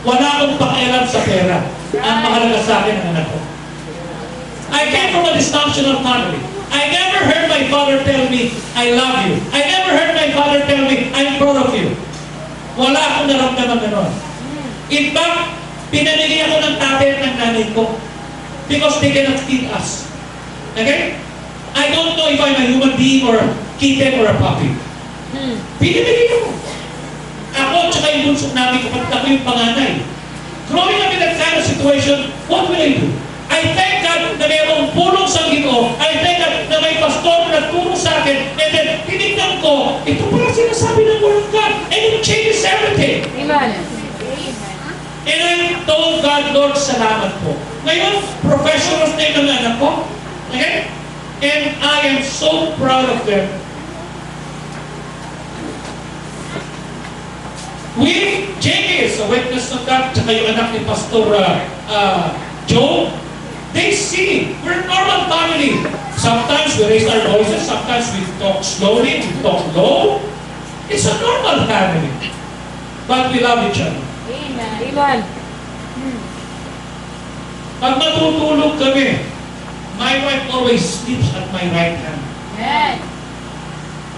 Wala akong pakialam sa pera. Ang mahalaga sa akin ang anak ko. I came from a dysfunctional family. I never heard my father tell me, I love you. I never heard my father tell me, I'm proud of you. Wala akong naramdaman gano'n. In fact, pinanigay ako ng tatay at ng nanay ko because they cannot feed us. Okay? I don't know if I'm a human being or a kitten or a puppy. Pinanigay ako. Ako at saka yung bunsok namin kapag ako yung panganay. Growing up in that kind of situation, what will I do? I thank God na mayroong pulong sa Ginoo. I thank God na may pastor na tulong sa akin. And then, tinignan ko, ito pala sinasabi ng Word of God. And it changes everything. Amen. And I told God, Lord, salamat po. Ngayon, professionals na yung anak ko. Okay? And I am so proud of them. JK is a witness of that. Tsaka yung anak ni Pastor Joe. They see, we're a normal family. Sometimes we raise our voices, sometimes we talk slowly, we talk low. It's a normal family. But we love each other. Amen. Amen. Pag matutulog kami, my wife always sleeps at my right hand. Amen.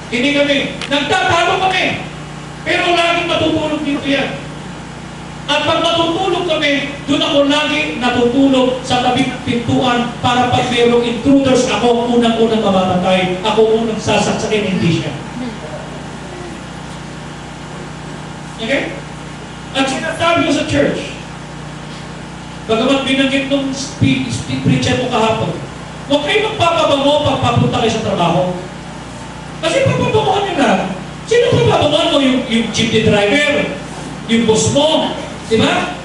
Hindi kami, nagtatalo kami. Pero laging matutulog dito yan. At pag matutulog kami, doon ako lagi natutulog sa tabing pintuan para pag mayroong intruders, ako unang-unang mamamatay, ako unang sasaksakin, hindi siya. Okay? At sinasabi ko sa church, bagamat binanggit nung preacher ko kahapon, huwag kayo magpapabango pag papunta kayo sa trabaho. Kasi papabangohan nyo lang. Sino papabangohan mo? Yung jeepney driver, yung boss mo, di ba?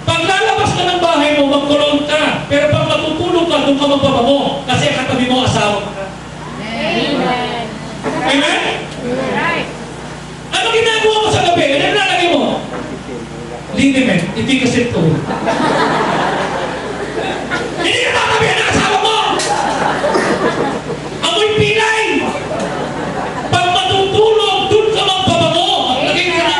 Pag lalabas ka ng bahay mo, magkulong ka. Pero pag matutulog ka, doon ka magpabango. Kasi katabi mo asawa ka. Amen. Amen? Right. Ano ginagawa mo sa gabi? Ano nalagay mo? Liniment. Hindi kasi ito. Hindi ka tatabi ang asawa mo! Amoy pilay! Pag matutulog, doon ka magpabango. Lagay ka na.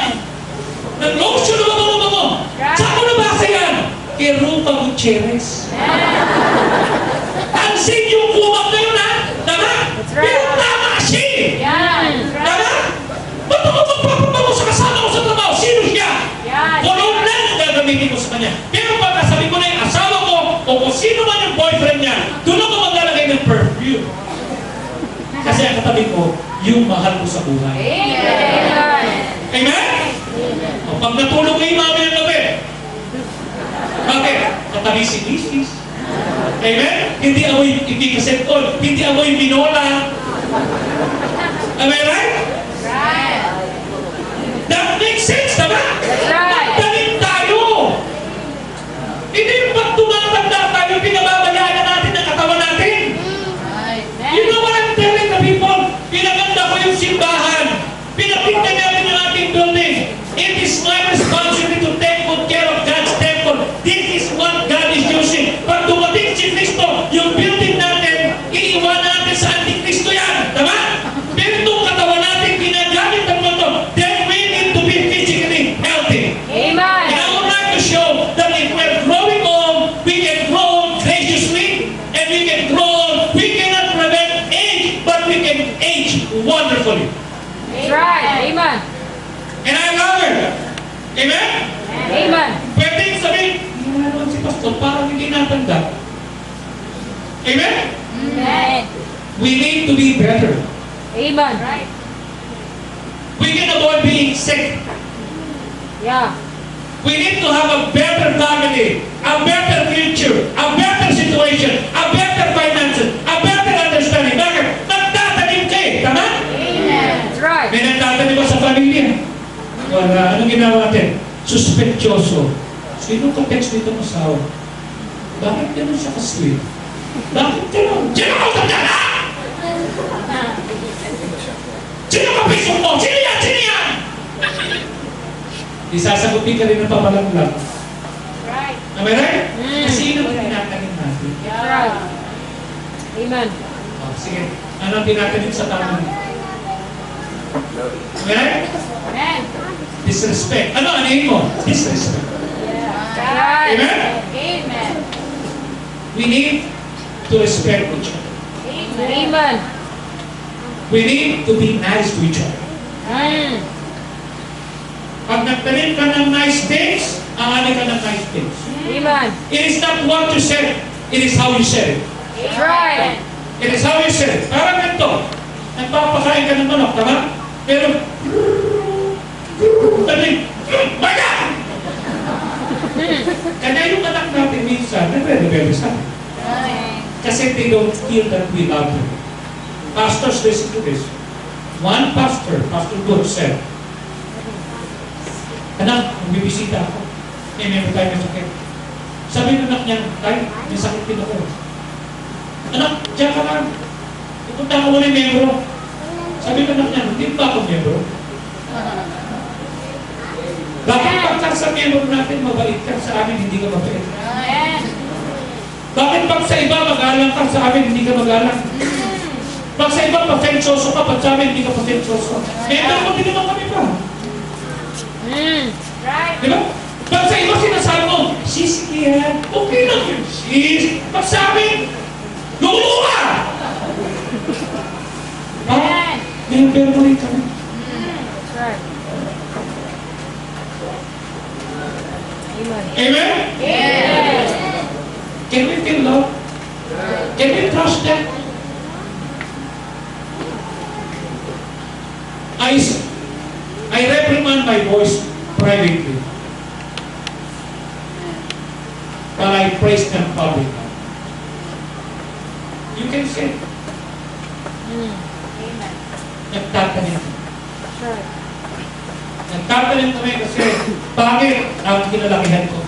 Ng lotion na mabango mo. Saan mo nabasa yan? Kay Rupa Gutierrez. Tansin yung kumag na yun, ha? Tama? Pero tama siya! Yan. Tama? Ba't ako magpapabango sa kasama ko sa trabaho? Sino siya? Yan. Kulong lang ang gagamitin ko sa kanya. Pero pag nasabi ko na yung asawa ko, o kung sino man yung boyfriend niya, doon ako maglalagay ng perfume. Kasi ang katabi ko, yung mahal ko sa buhay. Amen. Amen? O, pag natulog kayo mami ng gabi, bakit? Katabi si Mrs. Amen? Hindi amoy ikikasentol, hindi amoy minola. Am I right? Right. That makes sense, tama? That's right. Magdaling tayo. Hindi yung pag tumatanda tayo, pinababayaan na natin ang katawan natin. You know what I'm telling the people? Pinaganda ko yung simbahan. Pinapinta natin ang ating building. It is my responsibility to take good care of God's temple. This is what God is using. Pag dumating si Kristo, yung building natin, iiwan natin sa Antikristo yan. Tama? Pero itong katawan natin, ginagamit ang mundo. Then we need to be physically healthy. Amen. And I would like to show that if we're growing old, we can grow old graciously, and we can grow old. We cannot prevent age, but we can age wonderfully. That's right. Amen. And I love her. Amen? Amen. Pwede sabihin, naman si Pastor, parang hindi natanda. Amen? Amen. We need to be better. Amen. Right. We can avoid being sick. Yeah. We need to have a better family, a better future, a better situation, a better finances, a better understanding. Bakit? Nagtatanim ka eh. Tama? Amen. That's right. May nagtatanim ba sa pamilya? Wala. Anong ginawa natin? Suspetyoso. Sino ka-text dito ng asawa? Bakit gano'n siya ka-sweet? Bakit gano'n? Sino ka tanda? Sino ka Facebook mo? Sino yan? Sino yan? Isasagutin ka rin ng pamalaglag. Right. Am I right? Kasi yun ang tinatanim natin. That's right. Amen. Oh, sige. Ano ang tinatanim sa tanan? Am I right? Amen. Disrespect. Ano mo? Disrespect. Right. Amen? Amen. We need to respect each other. Amen. We need to be nice to each other. Pag nagtanim ka ng nice things, aanay ka ng nice things. Amen. It is not what you said, it is how you said it. Right. It is how you said it. Parang ganito, nagpapakain ka ng manok, tama? Pero, baga! Kaya yung anak natin minsan, nagre-rebelde sa akin. Kasi they don't feel that we love them. Pastors, listen to this. One pastor, Pastor Good, said, anak, bibisita ako. Meron tayo may sakit. Sabi ng anak niya, tay, may sakit din ako. Anak, diyan ka lang. Ipunta ka muna yung membro. Sabi ng anak niya, hindi ba ako membro? Bakit pagka sa membro natin, mabait ka sa amin, hindi ka mabait? Bakit pag sa iba, magalang ka sa amin, hindi ka magalang? Pag sa iba, pasensyoso ka, pag sa amin, hindi ka pasensyoso. Member mo din naman kami pa. Right. Di ba? Pag sa iba sinasabi mo, sis, yan, okay lang yun, sis. Pag sa amin, lumulo ka! Amen. Member mo rin kami. Right. Amen. Amen? Amen. Can we feel love? Can we trust them? I reprimand my voice privately, but I praise them publicly. You can say, Amen. nagtatanim. Right. Nagtatanim kami kasi, bakit ang kinalakihan ko?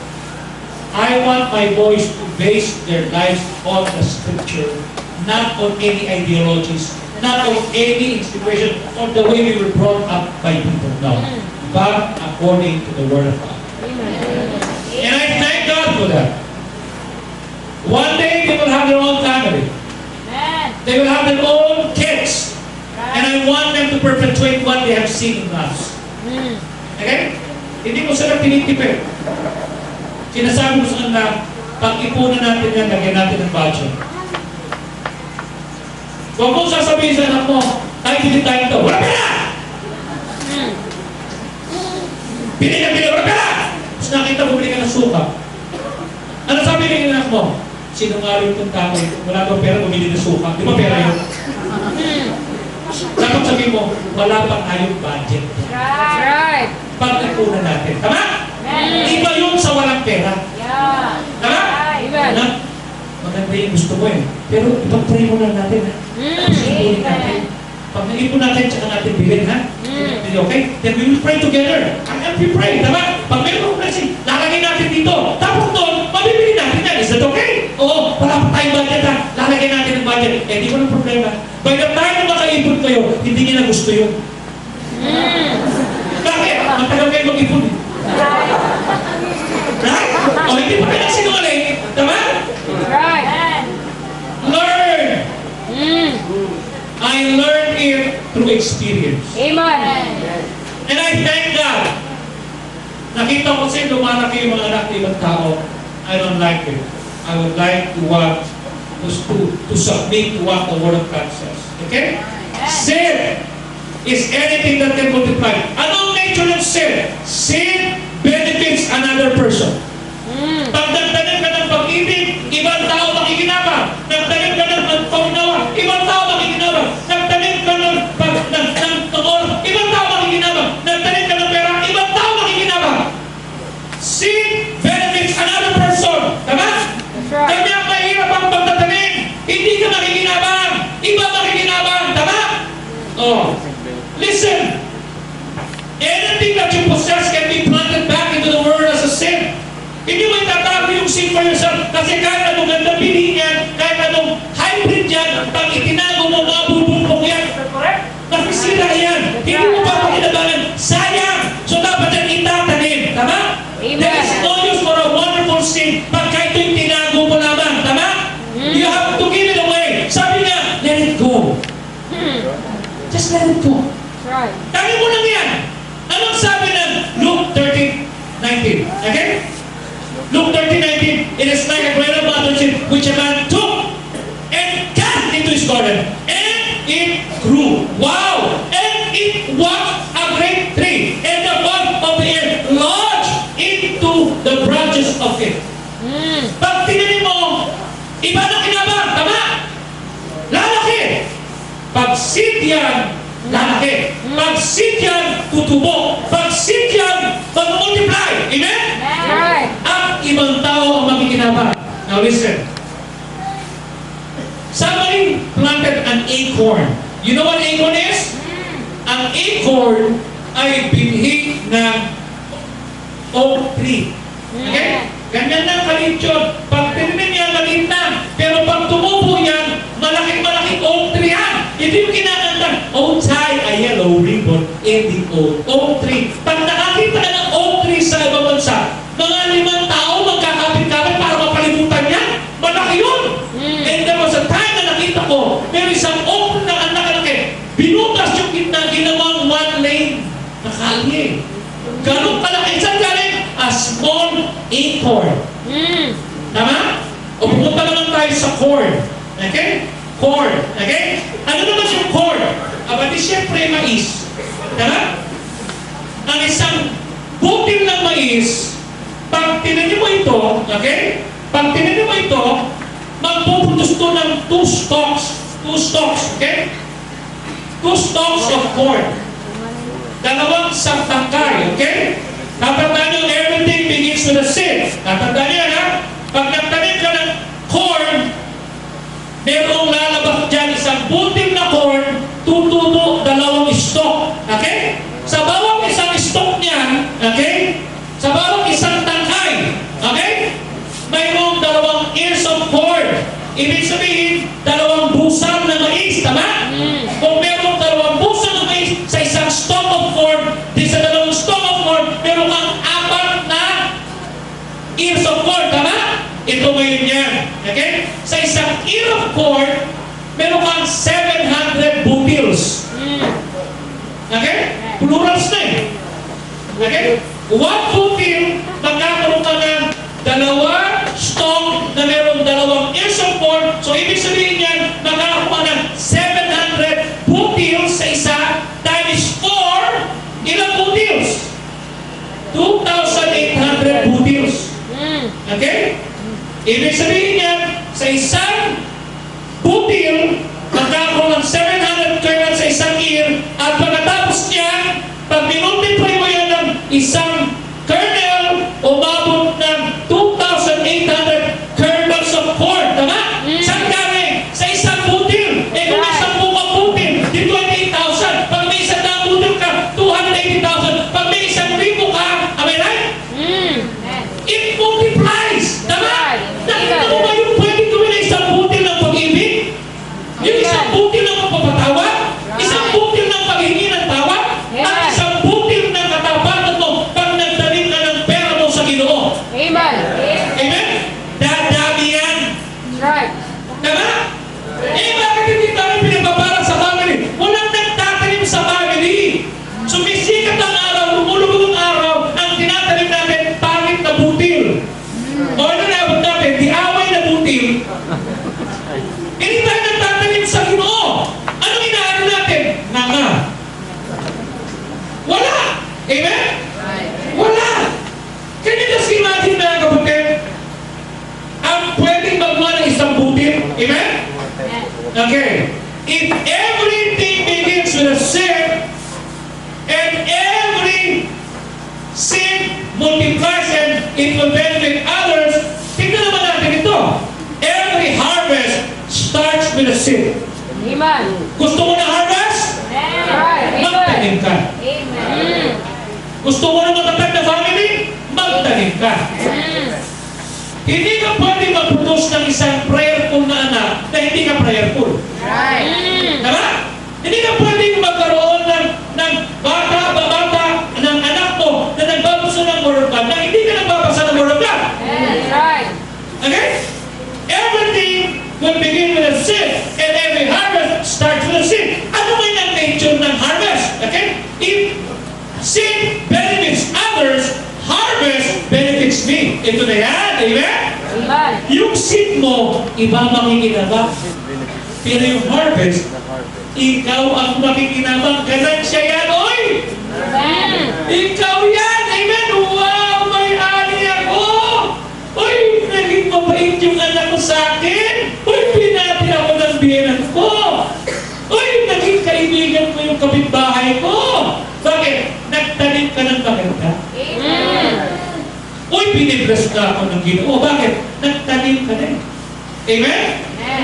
I want my boys to base their lives on the scripture, not on any ideologies, not on any institution, or the way we were brought up by people. No. But according to the Word of God. Amen. And I thank God for that. One day they will have their own family. Amen. They will have their own kids. And I want them to perpetuate what they have seen in us. Okay? Hindi mo sila tinitipid. Sinasabi mo sa kanila, pag-ipunan natin yan, lagyan natin ng budget. Huwag mong sasabihin sa anak mo, tayo bili tayo ito. Wala pera! Bili na, wala pera! Tapos nakita, bumili ka ng suka. Ano sabi ng anak mo? Sinungaling itong tao ito. Wala bang pera, bumili ng suka. Di ba pera yun? Dapat sabihin mo, wala pa tayong budget. Right. Pag-ipunan natin. Tama? Amen. Iba yun sa walang pera. Yeah. Tama? Amen. Anak, maganda yung gusto mo eh. Pero ipag-pray mo na natin ha. Ipunin natin. Pag naipon natin, tsaka natin bilhin ha. Okay? Then we will pray together. And we pray, tama? Pag meron kasi, lalagay natin dito. Tapos doon, mabibili natin yan. Is that okay? Oo, wala pa tayong budget ha. Lalagay natin ang budget. Eh, di ko ng problema. By the time na makaipon kayo, hindi niya na gusto yun. Bakit? Matagal kayo mag-ipon eh. Right? O hindi pa kayo sinungaling. Tama? Right. Learn! I learned it through experience. Amen. And I thank God. Nakita ko kasi lumalaki yung mga anak ng ibang tao. I don't like it. I would like to want to submit to what the Word of God says. Okay? Sin is anything that can multiply. Anong nature ng sin? Sin benefits another person. Pag nagtanim ka ng pag-ibig, ibang tao makikinabang. Nagtanim ka ng paunawa, ibang tao makikinabang. Nagtanim ka ng tungkol, ibang tao makikinabang. Nagtanim ka ng pera, ibang tao makikinabang. Sin benefits another person. Tama? That's right. Kanya mahirap ang pagtatanim. Hindi ka makikinabang. Iba makikinabang. Tama? Oh. Listen. Anything that you possess can be planted back into the world as a sin. Hindi mo itatago yung sin for yourself. Kasi kahit anong ganda bilhin yan, kahit anong hybrid yan, pag itinago mo, mabubulpok yan. Nakisira yan. Hindi mo pa pakinabangan. Sayang. So dapat yan itatanim. Tama? Amen. There is no use for a wonderful sin pagka ito'y tinago mo lamang. Tama? You have to give it away. Sabi niya, let it go. Just let it go. That's right. Tayo mo lang yan. Anong sabi ng Okay? Luke 13:19, it is like a grain of mustard seed which a man took and cast into his garden. And it grew. Wow! And it was a great tree. And the birds of the air lodged into the branches of it. Pag tinanim mo, iba na kinabang. Tama? Lalaki. Pag seed yan, lalaki. Pag seed yan, tutubo. Pag seed yan, mag-multiply. Amen? Right. At ibang tao ang makikinabang. Now listen. Somebody planted an acorn. You know what acorn is? Ang acorn ay binhi ng oak tree. Okay? Ganyan lang kalit yun. Pag tininim yan, maliit lang. Pero pag tumubo yan, malaking-malaking oak tree yan. Ito yung kinakanta. Oh, tie a yellow ribbon in the oak tree. Pag nakakita ka ng oak tree sa ibang bansa, mga 5 tao magkakapit-kapit para mapalimutan yan. Malaki yun. And there was a time na nakita ko, may isang oak na ang nakalaki. Binutas yung gitna, ginawang 1 lane na kalye. Ganun kalaki. Saan galing? A small acorn. Tama? O pumunta naman tayo sa corn. Okay? Corn. Okay? Ano naman yung corn? Aba di siyempre mais. Tama? Ang isang butil ng mais, pag tinanim mo ito, okay? Pag tinanim mo ito, magpupuntos to ng 2 stalks. 2 stalks, okay? 2 stalks of corn. 2 tangkay, okay? Tatandaan nyo, everything begins with a seed. Tatandaan nyo, ha? Pag nagtanim ka ng corn, merong lalabas dyan isang butil na corn, tutubo 2 stalk. Okay? Sa bawang isang stalk niyan, okay? Sa bawang isang tangkay, okay? Mayroong 2 ears of corn. Ibig sabihin, 2 busang na mais, tama? Kung merong 2 busang na mais sa isang stalk of corn, di sa 2 stalk of corn, meron kang 4 na ears of corn, tama? Ito ngayon yan. Okay? Sa isang ear of corn, meron kang 700 butils. Okay? Plurals na eh. Okay? 1 butil, magkakaroon ka ng 2 stalk na meron 2 ears of corn. So, ibig sabihin yan, magkakaroon ka ng 700 butils sa isa times 4, ilang butils? 2,800 butils. Okay? Ibig sabihin yan, sa isang butil, magkakaroon ng 700 kernel sa isang ear, at pagkatapos niyan, pag minultiply mo yan ng isang kernel, umabot ng 2,800 kernels of corn. Tama? Saan galing? Sa isang butil. Eh kung may 10 kang butil, di 28,000. Pag may 100 butil ka, 280,000. Pag may 1,000 ka, am I right? It multiplies. Tama? Nakita mo ba yung pwede gawin na isang butil ng pag-ibig? Yung isang butil ng pagpapatawa? Isang butil ng paghingi ng tawa? At isang butil ng katapatan mo pag nagdaling ka ng pera mo sa Ginoo. Amen. Amen? Dadami yan. Right. Tama? Eh, bakit hindi tayo pinagpapara sa family? Walang nagtatanim sa family. Sumisikat ang araw, lumulubog ang araw, ang tinatanim natin, pangit na butil. O ano na abot natin? Diaway na butil. Hindi tayo nagtatanim sa Ginoo. Anong inaano natin? Nanga. Wala. Amen? Wala. Can you just imagine na kapatid? Ang pwedeng magmana ng isang butil. Amen? Okay. If everything begins with a seed, and every seed multiplies and it will benefit others, tingnan naman natin ito. Every harvest starts with a seed. Amen. Gusto mo na harvest? Right. Magtanim ka. Amen. Gusto mo na matatag na family? Magtanim ka. Hindi ka pwede mag-produce ng isang prayerful na anak na hindi ka prayerful. Right. Tama? Hindi ka pwede magkaroon ng bata, ng anak mo na nagbabasa ng Word of God na hindi ka nagbabasa ng Word of God. Right. Okay? Everything will begin with a seed and every harvest starts with a seed. Ano ba yung nature ng harvest? Okay? If seed benefits others, harvest benefits against me. Ito na yan. Amen? Amen. Yung seed mo, iba makikinabang. Pero yung harvest, ikaw ang makikinabang. Ganansya yan, oy! Amen. Ikaw yan! Amen! Wow! May ani ako! Uy! Naging mabait yung anak ko sa akin! Uy! Pinati ako ng biyenan ko! Uy! Naging kaibigan ko yung kapitbahay ko! Bakit? Nagtanim ka ng maganda? Amen. Uy! Binibless ka ako ng Ginoo. Bakit? Nagtanim ka din. Amen?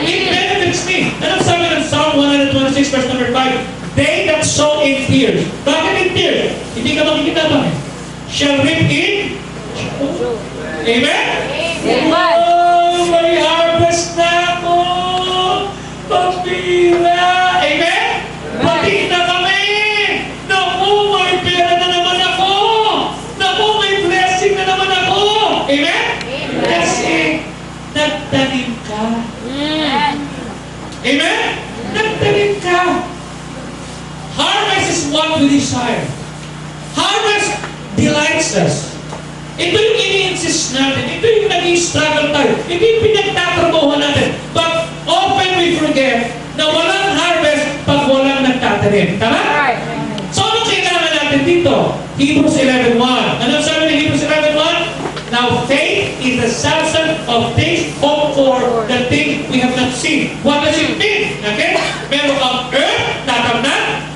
It benefits me. Anong sabi ng Psalm 126 verse number 5? They that sow in tears. Bakit in tears? Hindi ka makikita ba? Shall reap in? Amen? Amen. Oh, may harvest na ako! Pambira! Amen? Pati na kami! Naku, may pera na naman ako! Naku, may blessing na naman ako! Amen? Amen. Kasi nagtanim ka. Amen. Amen? Nagtanim ka. Harvest is what we desire. Harvest delights us. Ito yung ini-insist natin. Ito yung nag-i-struggle tayo. Ito yung pinagtatrabahuan natin. But often we forget na walang harvest pag walang nagtatanim. Tama? Right. So ano kailangan natin dito? Hebrews 11:1. Ano sabi ng Hebrews 11:1? Now faith is the substance of things hoped for, the things we have not seen. What does it mean? Okay? Meron kang earth, tatamnan.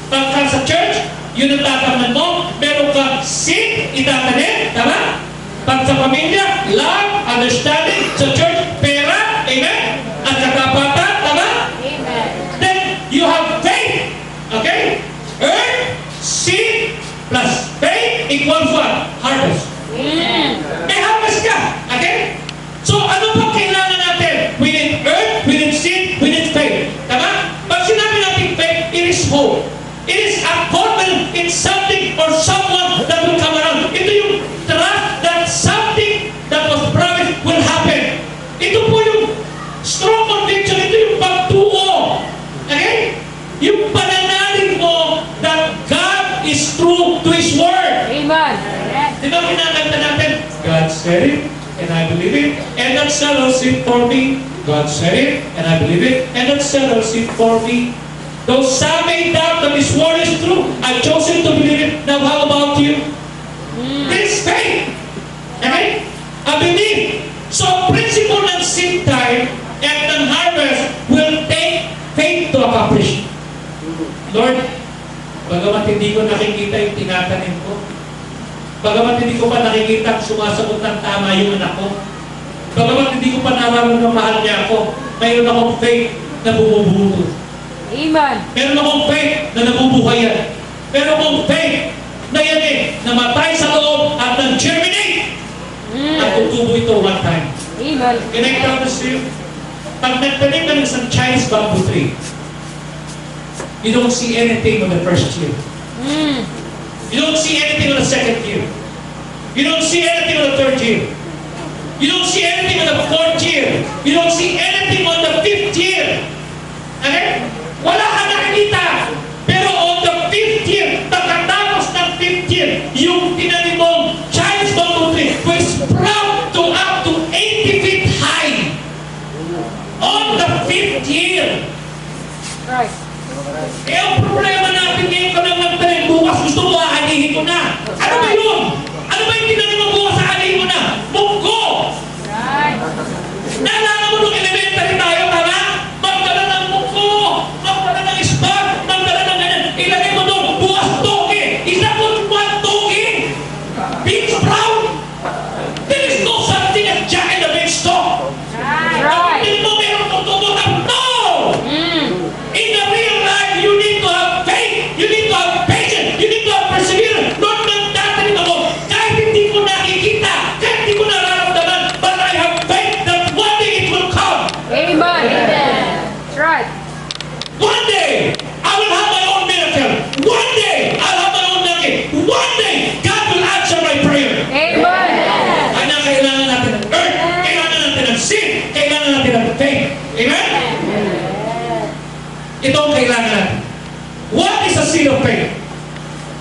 Pagka sa church, yun ang tatamnan mo. Meron kang seed, itatanim. Tama? Pag sa pamilya, love, understanding. Sa church, pera. Amen? At katapatan. Tama? Amen. Then you have faith. Okay? Earth, seed, plus faith equals what? Harvest. Amen. May harvest ka. Okay? So ano pa kailangan natin? We need earth, we need seed, we need faith. Tama? Pag sinabi natin faith, it is hope. It is a confidence in something or someone that will come around. Ito yung trust that something that was promised will happen. Ito po yung strong conviction. Ito yung pagtuo. Okay? Yung pananalig mo that God is true to His Word. Amen. Di ba kinakanta natin? God said it, and I believe it, and that settles it for me. God said it, and I believe it, and that settles it for me. Though some may doubt that His word is true, I've chosen to believe it. Now how about you? This faith. Amen? I believe. So ang principle ng seed time and ng harvest will take faith to accomplish. Lord, bagamat hindi ko nakikita yung tinatanim ko, bagamat hindi ko pa nakikita sumasagot ng tama yung anak ko, bagamat hindi ko pa nararamdaman na mahal niya ako, mayroon akong faith na bumubuto. Amen. Meron akong faith na nabubuhayan. Meron akong faith na yan namatay sa loob at nag-germinate. At tutubo ito one time. Amen. Can I tell this to you? Pag nagtanim ka ng isang Chinese bamboo tree, you don't see anything on the first year. You don't see anything on the second year. You don't see anything on the third year. You don't see anything on the fourth year. You don't see anything on the fifth year. Okay? Wala ka nakikita. Pero on the fifth year, pagkatapos ng fifth year, yung tinanim mong Chinese bamboo tree will sprout to up to 80 feet high. On the fifth year. Right. Eh, ang problema natin ngayon ka lang nagtanim, bukas gusto mo aanihin ko na. Ano ba yun? Ano ba yung tinanim mo bukas aanihin ko na? Munggo! Right. Naalala mo nung elementary tayo, tama? Magdala ng munggo, magdala ng spag, magdala ng ganyan. Ilagay mo doon, bukas toge. Isa po one toge. Bean sprout. There is no something as Jack in the Beanstalk. Right. Hindi mo meron tutubo ng no! In the real life, you need to have faith. You need to have patience. You need to have perseverance. Lord, nagtatanim ako. Kahit hindi ko nakikita, kahit hindi ko nararamdaman, but I have faith that one day it will come. Amen. That's right. One day, I will have my own miracle. One day, I'll have my own miracle. One day, God will answer my prayer. Amen. Kaya kailangan natin ng earth, kailangan natin ng seed, kailangan natin ng faith. Amen? Ito ang kailangan natin. What is a seed of faith?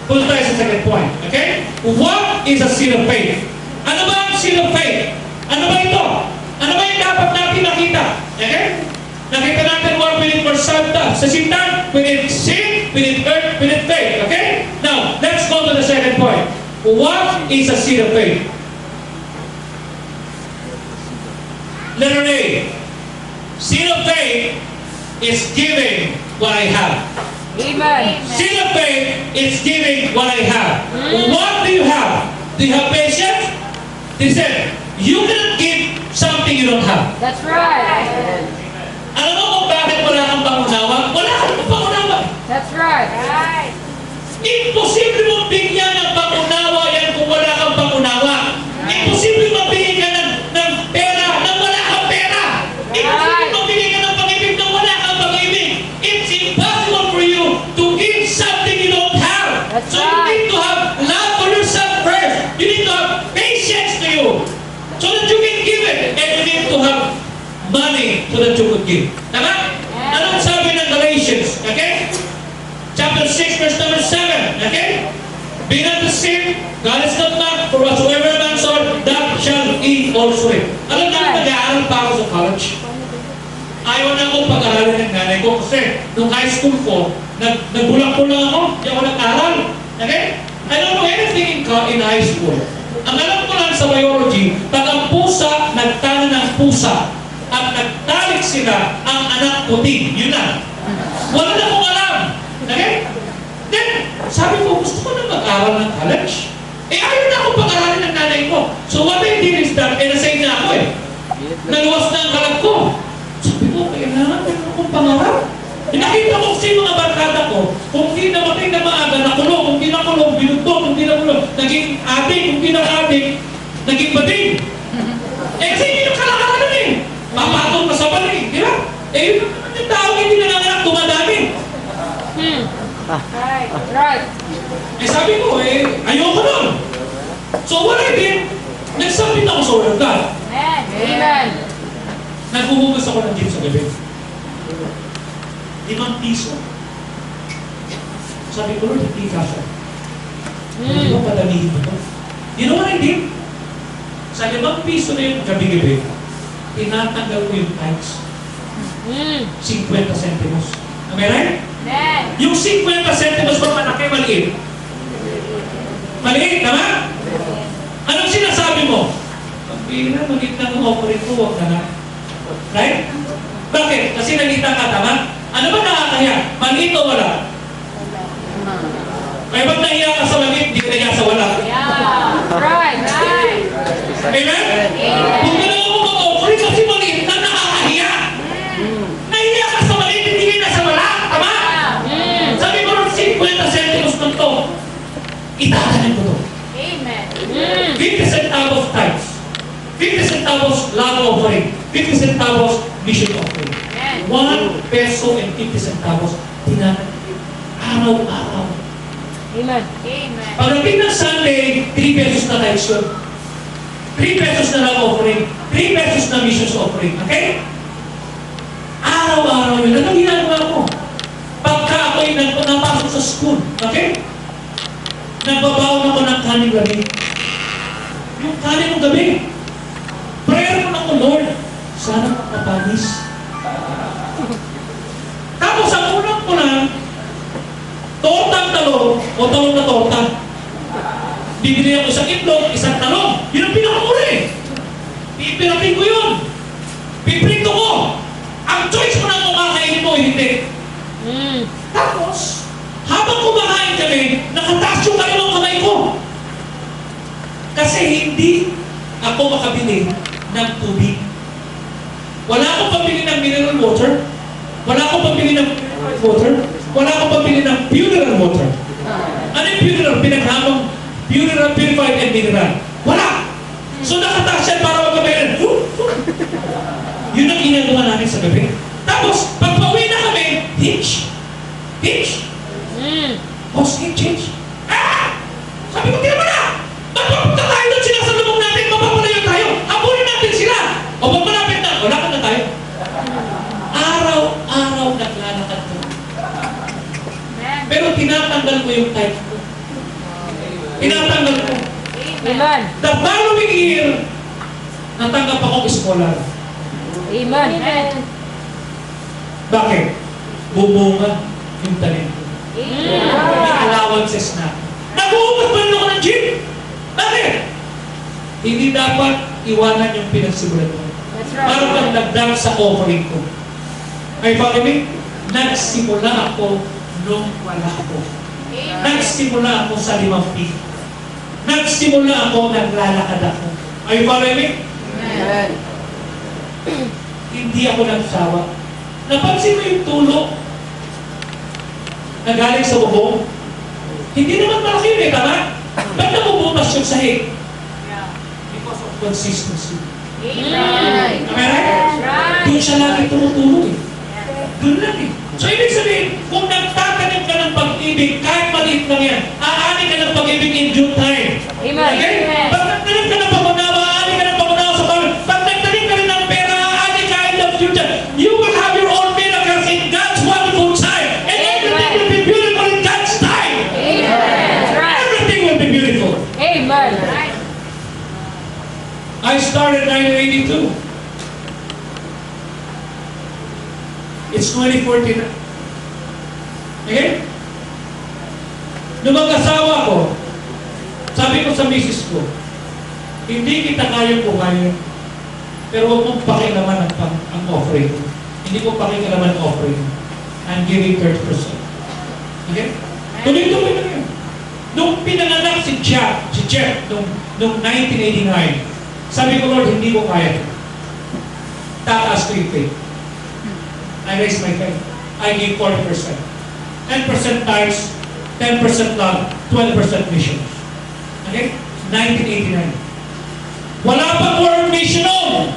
Punta tayo sa second point. Okay? What is a seed of faith? Ano ba ang is a seed of faith? Letter A. Seed of faith is giving what I have. Amen. Seed of faith is giving what I have. What do you have? Do you have patience? They said, you cannot give something you don't have. That's right. Alam mo kung bakit wala kang pangunawa? Wala kang pangunawa. That's right. Imposible mong bigyan ng pangunawa yan kung wala kang pangunawa. Imposible mabigyan ka ng pera nang wala kang pera. Imposible mabigyan ka ng pag-ibig nang wala kang pag-ibig. It's impossible for you to give something you don't have. That's So you right. need to have love for yourself first. You need to have patience to you so that you can give it. And you need to have money so that you could give. Tama? Anong sabi ng Galatians? Okay? Chapter 6, verse number 7. Okay? Be not deceived, God is not mocked, for whatsoever a man sow, that shall he also reap. Alam niyo, nag-aaral pa ako sa college. Ayaw na akong pag-aralin ng nanay ko kasi nung high school ko, nagbulak-bulak ako, hindi ako nag-aral. Okay? I don't know anything in high school. Ang alam ko lang sa biology, pag ang pusa nagtana ng pusa at nagtalik sila ang anak puti, yun lang. Wala na akong alam. Okay? Then, sabi ko, gusto ko na mag-aral ng college. Ayaw na akong pag-aralin ng nanay ko. So what I did is that, nasay na ako eh. Naluwas na ang kalag ko. Sabi ko, kailangan meron akong pangarap. Nakita ko kasi mga barkada ko, kung di namatay na maaga, nakulong, kung di nakulong, binugtong, kung di nakulong, naging adik, kung di na-adik, naging bading. Kasi yun yung kalakaran eh. Papatong ka sa balik, di ba? Yun naman yung tao hindi nanganganak, dumadami. Right. Right. Sabi ko, ayoko nun. So what I did, nagsabit ako sa Word of God. Amen. Naghuhugas ako ng gin sa gabi. 5 piso. Sabi ko, Lord, hindi ka siya. Hindi ko padamihin mo ito. You know what I did? Sa 5 piso na yun, gabi-gabi, tinatanggal ko yung tithes. 50 centimos. Am I right? Amen. Yung 50 centimos ba malaki, maliit? Maliit, tama? Anong sinasabi mo? Pagpili na, maliit na ng offering ko, huwag na na. Right? Bakit? Kasi nalita ka, tama? Ano ba nakakahiya? Maliit o wala? Kaya ba't nahiya ka sa maliit, di ka nahiya sa wala? Yeah. Right. Right. Amen? Kung gano'n mo mag-offering kasi maliit na nakakahiya. Nahiya ka sa maliit, hindi ka na sa wala. Tama? Sabi ko ng 50 centimos ng to, itatanin ko to. Amen. 50 centavos tithes. 50 centavos love offering. 50 centavos mission offering. 1 peso and 50 centavos. Tinatanin. Araw-araw. Amen. Amen. Pagdating ng Sunday, 3 pesos na tithes yun. 3 pesos na love offering. 3 pesos na missions offering. Okay? Araw-araw yun. Anong ginagawa ko? Pagka ako'y napasok sa school. Okay? Nagbabaon ako ng kaning gabi. Yung kaning ng gabi. Prayer ko na ko, Lord, sana matapanis. Tapos ang unang ko lang, tortang talong o talong na torta. Bibili ako isang itlog, isang talong. Yun ang pinakamura eh. Pipirating ko yun. Piprito ko. Ang choice mo na kumakainin mo, hindi. Tapos, habang kumakain kami, nakataas yung kanilang kamay ko. Kasi hindi ako makabili ng tubig. Wala akong pabili ng mineral water. Wala akong pabili ng water. Wala akong pabili ng funeral water. Ano yung funeral? Pinaghamang funeral, purified, and mineral. Wala! So nakataas yan para magkabayan. Yun ang ginagawa namin sa gabi. Tapos, pag pauwi na kami, hinge. Hinge. Boss, hinge. Ah! Sabi ko, tira mo na! Magpapunta tayo doon, sinasalubong natin, mapapalayo tayo. Habulin natin sila. O pag malapit na, wala ka na tayo. Araw-araw naglalakad ko. Pero tinatanggal ko yung type ko. Tinatanggal ko. Amen. The following year, natanggap akong scholar. Amen. Bakit? Bumunga yung tanim ko. May allowances na. Nag-uubos pa rin ako ng gym. Bakit? Hindi dapat iwanan yung pinagsimulan mo. That's Parang right. nagdagdag sa offering ko. Ay, follow me? Nagsimula ako nung wala ako. Nagsimula ako sa 5 feet. Nagsimula ako, naglalakad ako. Are you following me? Amen. Hindi ako nagsawa. Napansin mo yung tulo na galing sa bubong? Hindi naman malaki yun eh, tama? Ba't nabubutas yung sahig? Because of consistency. Amen. Am I right? Doon siya lagi tumutulong eh. Doon lang eh. So, ibig sabihin, kung nagtatanim ka ng pag-ibig, kahit maliit lang yan, aani ka ng pag-ibig in due time. Amen. Okay? Amen. Pag nagtanim ka ng pag-unawa, aani ka ng pag-unawa sa pag Pag nagtanim ka rin ng pera, aani ka in the future. You will have your own miracles in God's wonderful time. And everything will be beautiful in God's time. Amen. That's right. Everything will be beautiful. Amen. I started 1982. It's 2014 na. Okay? Nung mag-asawa ko, sabi ko sa misis ko, hindi kita kayang buhayin, pero huwag mong pakialaman ang offering. Hindi ko pakialaman ang offering. I'm giving 30%. Okay? Tuloy-tuloy na yun. Nung pinanganak si Jeff, nung 1989, sabi ko, Lord, hindi ko kaya. Tataas ko yung faith. I raise my faith. I give 40%. 10% tithes, 10% love, 12% missions. Okay? 1989. Wala pang world mission on.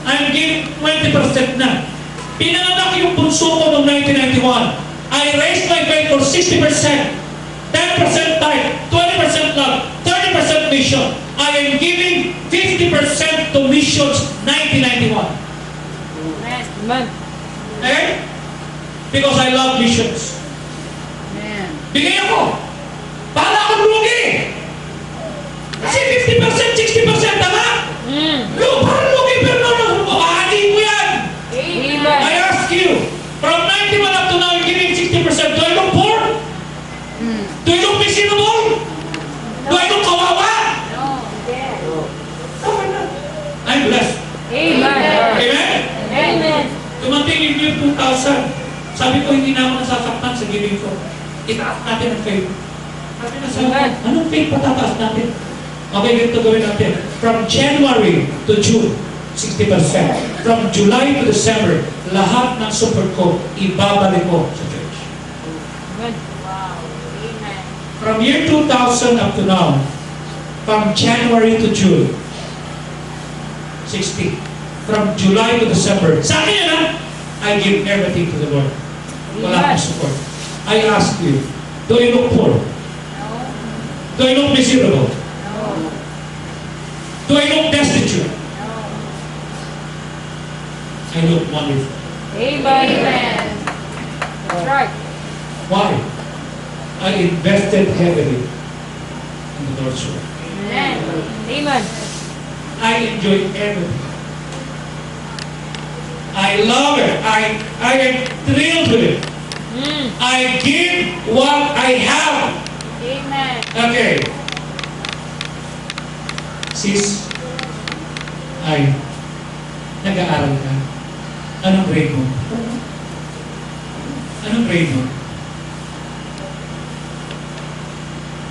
I'm giving 20% na. Pinanganak yung bunso ko noong 1991. I raised my faith for 60%. 10% tithe, 20% love, 30% mission. I am giving 50% to missions 1991. Amen. Okay? Because I love missions. Amen. Bigay ako. Para akong lugi. Kasi 50%, 60%, tama? No, parang lugi, pero no, ahatiin mo yan. Amen. I ask you, from 91 up to now, you're giving 60%. Do I look poor? Do I look miserable? Do I look kawawa? Tama na. I'm blessed. Amen. Amen? Amen. Dumating yung year 2000, sabi ko, hindi na ako nasasaktan sa giving ko. Itaas natin ang faith. Sabi na sa akin, anong faith patataas natin? Okay, ganito gawin natin. From January to June, 60%. From July to December, lahat ng support ko, ibabalik ko sa church. Amen. Wow. Amen. From year 2000 up to now, from January to June, 60. From July to December, sa akin yan ha, I give everything to the Lord. Wala akong support. I ask you, do I look poor? Do I look miserable? Do I look destitute? I look wonderful. Amen. That's right. Why? I invested heavily in the Lord's work. Amen. Amen. I enjoy everything. I love it. I am thrilled with it. I give what I have. Amen. Okay. Sis, ay, nag-aaral ka. Anong grade mo? Anong grade mo?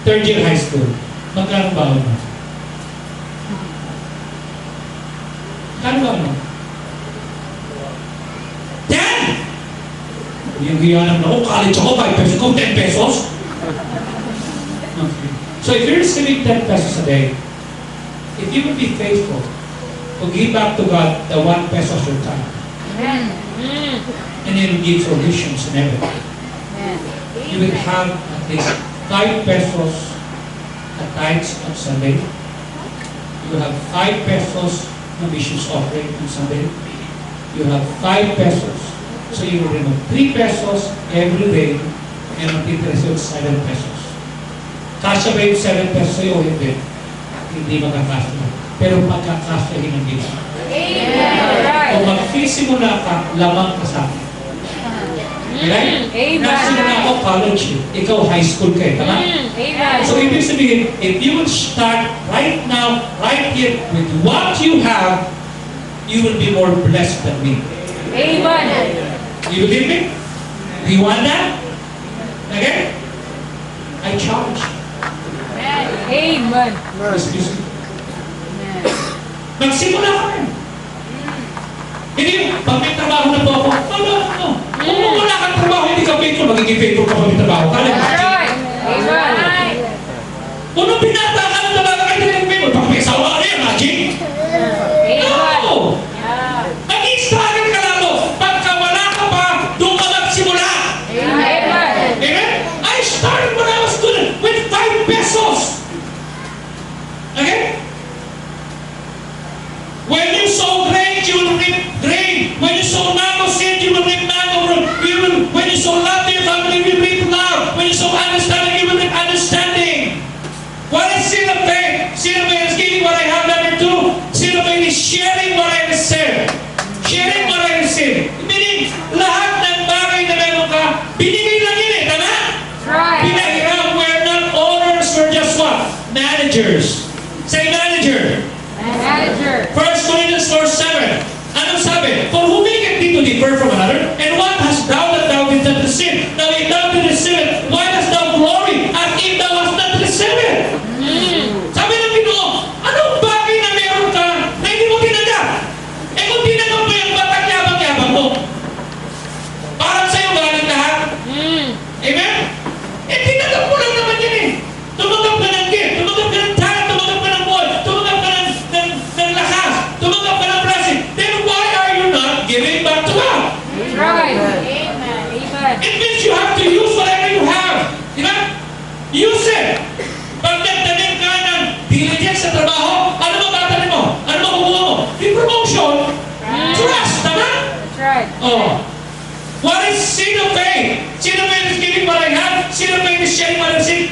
Third year high school. Magkano baon mo? Magkano baon mo? 10! Yung hiyanap na, college ako, 5 pesos ko, 10 pesos? Okay. So if you're receiving 10 pesos a day, if you would be faithful to give back to God the 1 peso of your time, Amen. and He will give solutions and everything, Amen. you will have at least 5 pesos at tithes on Sunday. You will have 5 pesos na missions offering on Sunday. You have 5 pesos. So you will remove 3 pesos every day and matitira sa'yo 7 pesos. Kasya ba yung 7 pesos sa'yo o hindi? Hindi makakasya. Pero magkakasyahin ang Diyos. Amen. Kung magsisimula ka, lamang ka sa akin. Right? Amen. Nagsimula ako college, ikaw high school ka, tama? Amen. So ibig sabihin, if you will start right now, right here, with what you have, you will be more blessed than me. Amen. You believe me? Do you want that? Okay? I challenge you. Amen. Excuse me. Magsimula ka rin. Hindi, pag may trabaho na po ako, no. Kung wala kang trabaho, hindi ka faithful, magiging faithful ka pag may trabaho ka. That's right. Amen. Kung nung binata ka ng trabaho ka, hindi ka faithful, pag may asawa ka rin, imagine? Amen. No! Yeah. Mag-i-struggle ka lang mo. Pagka wala ka pa, doon ka magsimula. Amen. Amen? I started when I was student with 5 pesos. Okay? When you sow grain, you will reap grain. When you sow mango seed, you will reap mango fruit. When you sow love to your family, you will reap love. When you sow understanding, you will reap understanding. What is seed of faith? Seed of faith is giving what I have, number 2. Seed of faith is sharing what I receive. Sharing what I receive. Meaning, lahat ng bagay na meron ka, binigay lang yun eh, tama? That's right. Pinahiram, we're not owners, we're just what? Managers. Say manager. Manager. 1 Corinthians 4:7. Anong sabi? For who maketh thee to differ from another? And what hast thou that thou didst not receive? Now if thou didst receive it, why dost thou glory as if thou hast not received it? Sabi ng Ginoo, anong bagay na meron ka na hindi mo tinanggap? Eh kung tinanggap mo yung batang yabang-yabang mo, parang sa'yo galing lahat. Amen? Eh tinanggap mo lang naman yun eh. Tumanggap ka ng gift, tumanggap ka ng talent, tumanggap ka ng buhay, tumanggap ka ng lakas, tumanggap ka ng blessing. Then why are you not giving back to God? That's right. Amen. Amen. It means you have to use whatever you have. Di ba? Use it. Pag nagtanim ka ng diligence sa trabaho, ano ba tatanim mo? Ano ba kukuha mo? Yung promotion, trust, tama? That's right. Oh. What is seed of faith? Seed of faith is giving what I have. Seed of faith is sharing what I receive.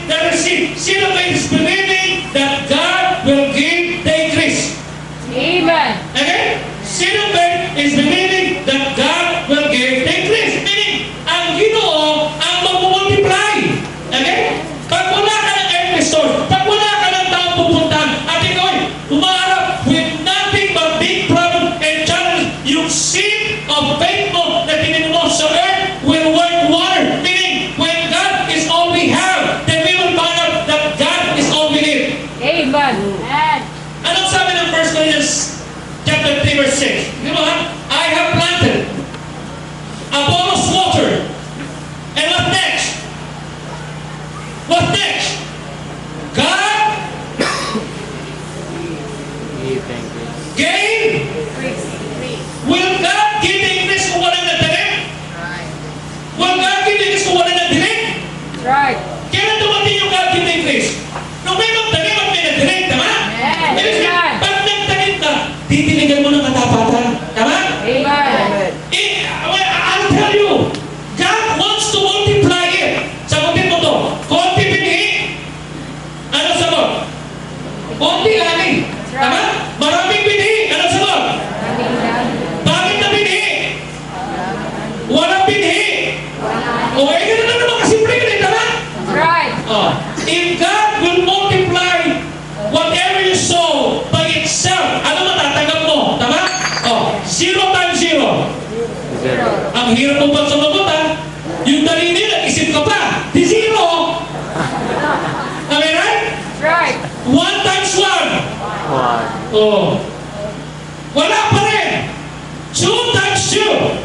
Seed of faith is believing that God will give the increase. Amen. Okay? Seed of faith is believing that God will give the increase. Meaning, ang Ginoo ang mag-multiply. Okay? Pag wala ka ng earthly source, pag wala ka ng taong pupuntahan, at ikaw ay umaharap with nothing but big problem and challenge, yung seed of faith mo na tinin mo sa earth will work water. Meaning, when God is all we have, then we will find out that God is all we need. Amen. And Anong sabi ng 1 Corinthians chapter 3 verse 6? Di ba? I have planted, Apollos watered, and what next? What next? God gave. Will God give the increase kung wala nagtanim? Will God give the increase kung wala nagdilig? that's right. Kailan dumating yung God give the increase? Nung may magtanim at may nagdilig, tama? Amen. Ibig sabihin, Amen. pag nagtanim ka, titiligan mo ng katapatan. Tama? Amen. I'll tell you, God wants to multiply it. Sagutin mo to, konti binhi. Ano sagot? Konti ani. Tama? Maraming binhi. Ano sagot? Bakit na binhi? Walang binhi. O, eh, ganun lang naman kasimple yun, tama? That's right. Oh, if God will multiply whatever you sow by itself, ano matatanggap mo? Tama? Oh, 0 times 0. Ang hirap mo pang sumagot, ha? Yung dalili, nag-isip ka pa. Di 0. Am I right? That's right. 1 times 1. Oh. Wala pa rin. 2 times 2.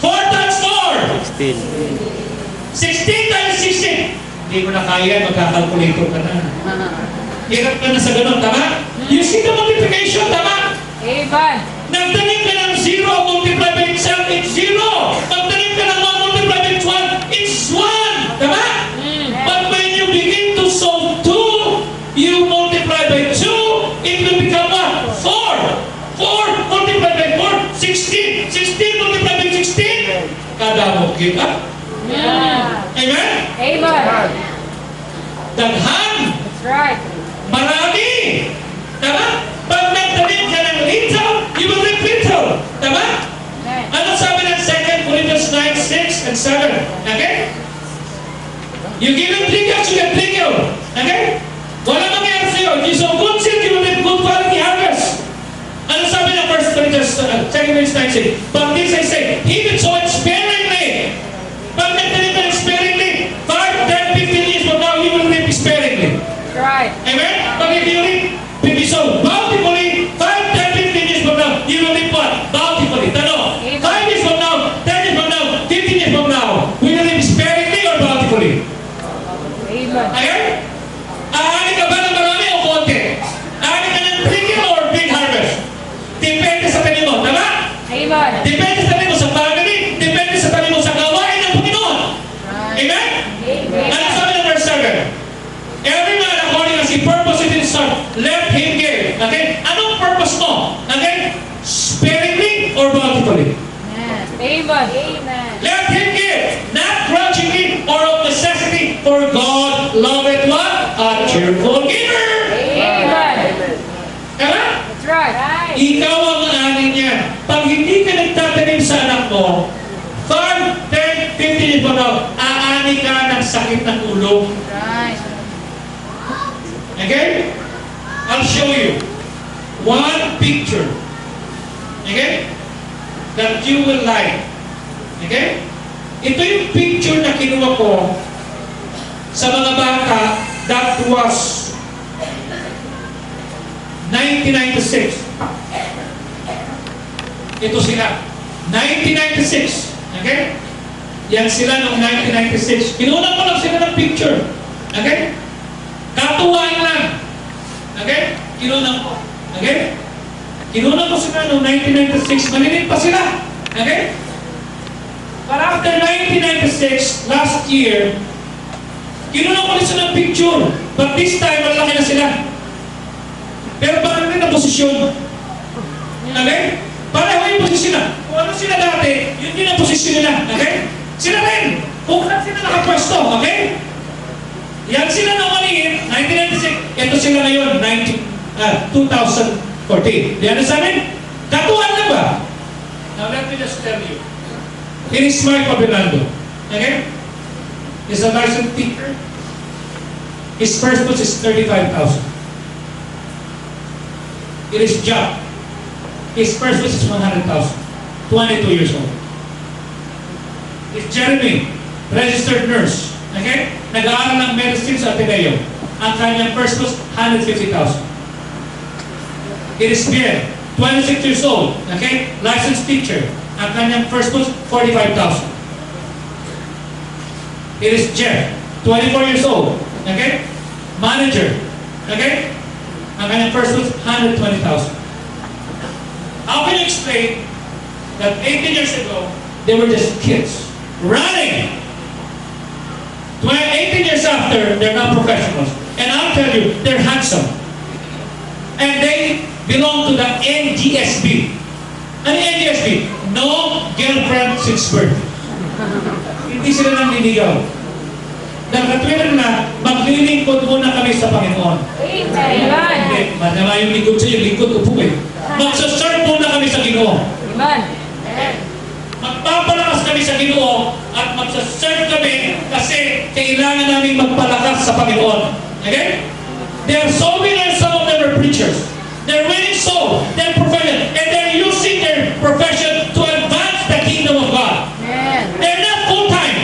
4 times 4. 16 times 16. Hindi mo na kaya, magkakalculator ka na. Hirap ka na sa ganun, tama? You see the multiplication, tama? Amen. Nagtanim ka ng 0, multiply by itself, it's 0. Nagtanim ka ng 1, multiply by 1, it's 1. Tama? But when you begin to sow 2, you multiply by 2, it will become what? 4. 4 multiplied by 4, 16. 16 multiplied by 16. Kadamot kita. Amen? Amen. Daghan. That's right. Marami. Tama? Pag nagtanim ka ng little, you will reap little. Tama? Amen. Ano sabi ng 2 verse 9 say, but this I say, he that soweth sparingly, pag nagtanim ka ng sparingly, 5, 10, 15 years from now, you will reap sparingly. That's right. Amen? Pag if you reap, if you sow bountifully, 5, 10, 15 years from now, you will reap what? Bountifully. Tanong, 5 years from now, 10 years from now, 15 years from now, will you reap sparingly or bountifully? Amen. Amen? Aani ka ba ng marami o konti? Aani ka ng trickle or big harvest? Depende sa tanim mo, tama? Amen. Depende sa tanim mo sa family, depende sa tanim mo sa gawain ng Panginoon. Amen? Ano sabi ng verse 7? Every man according as he purpose in his heart, let him give. Okay? Anong purpose mo? Okay? Sparingly or bountifully? Amen. Amen. Let him give, not grudgingly or of necessity, for God loveth what? A cheerful giver. Amen. Tama? That's right. Ikaw ang anin niya. Pag hindi ka nagtatanim sa anak mo, 5, 10, 15 years from now, aani ka ng sakit ng ulo. Right. Okay? I'll show you one picture. Okay? That you will like. Okay? Ito yung picture na kinuha ko sa mga bata that was 1996. Ito sila. 1996. Okay? Yan sila noong 1996. Kinuha ko lang sila ng picture. Okay? Katuwaan lang. Okay? Kinuha ko. Okay? Kinuha ko sila noong 1996. Maliit pa sila. Okay? But after 1996, last year, kinuha ko rin sila ng picture. But this time, malaki na sila. Pero parang rin ang posisyon. Okay? Pareho yung posisyon na. Kung ano sila dati, yun din ang posisyon nila. Okay? Sila rin. Kung saan sila nakapwesto. Okay? Yan sila na maliit, 1996. Ito sila ngayon, 2014. Di ano sa amin? Katuan na ba? Now let me just tell you. It is Mark Fernando. Okay? He's a licensed teacher. His first post is 35,000. It is Jack. His first post is 100,000. 22 years old. It's Jeremy, registered nurse. Okay? Nag-aaral ng medicine sa Ateneo. Ang kanyang first post, 150,000. It is Pierre, 26 years old. Okay? Licensed teacher. Ang kanyang first post, 45,000. It is Jeff, 24 years old. Okay? Manager. Okay? Ang kanyang first post, 120,000. How can you explain that 18 years ago, they were just kids running? 18 years after, they're not professionals. And I'll tell you, they're handsome. And they belong to the NGSB. Ano yung NGSB? No girlfriend since birth. Hindi sila nang liligaw. Nakatwiran na, maglilingkod muna kami sa Panginoon. Amen. Hindi, masama yung lingkod sa'yo, lingkod upo eh. Magsaserve muna kami sa Ginoo. Amen. Magpapalakas kami sa Ginoo at magsaserve kami kasi kailangan namin magpalakas sa Panginoon. Okay? They are so winning, some of them are preachers. They're winning soul, they're professional, and they're using their profession to advance the kingdom of God. Amen. They're not full-time.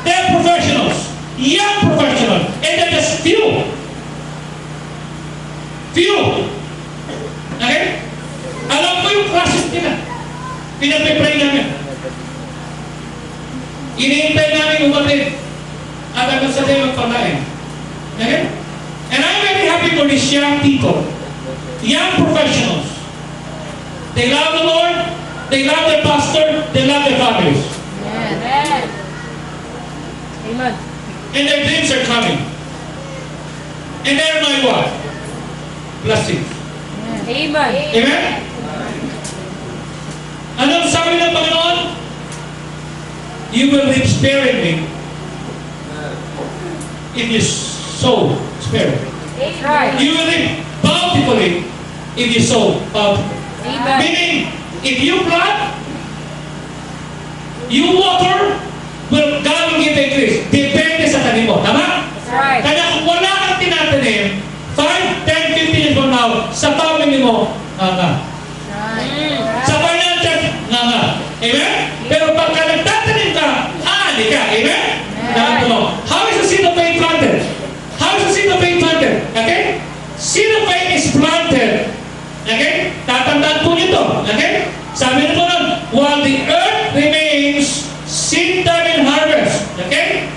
They're professionals. Young professionals. And they're just few. Few. Okay? Alam ko yung process nila. Pinapipray namin. Iniintay namin umatid. At hanggang sa tayo magpalain. Okay? And I'm very happy for these young people. Young professionals. They love the Lord. They love their pastor. They love their families. Amen. Amen. And their dreams are coming. And they're my what? Blessings. Amen. Amen? Anong sabi ng Panginoon? You will reap sparingly if you sow sparingly. That's right. You will reap bountifully if you sow bountifully. Amen. Meaning, if you plant, you water, God will give increase. Depende sa tanim mo. Tama? That's right. Kaya kung wala kang tinatanim, 5, 10, 15 years from now, sa family mo, Right. sa financial Okay? Seed of faith is planted. Okay? Tatandaan po nito. Okay? Sabi nito nun, while the earth remains, seed time and harvest. Okay?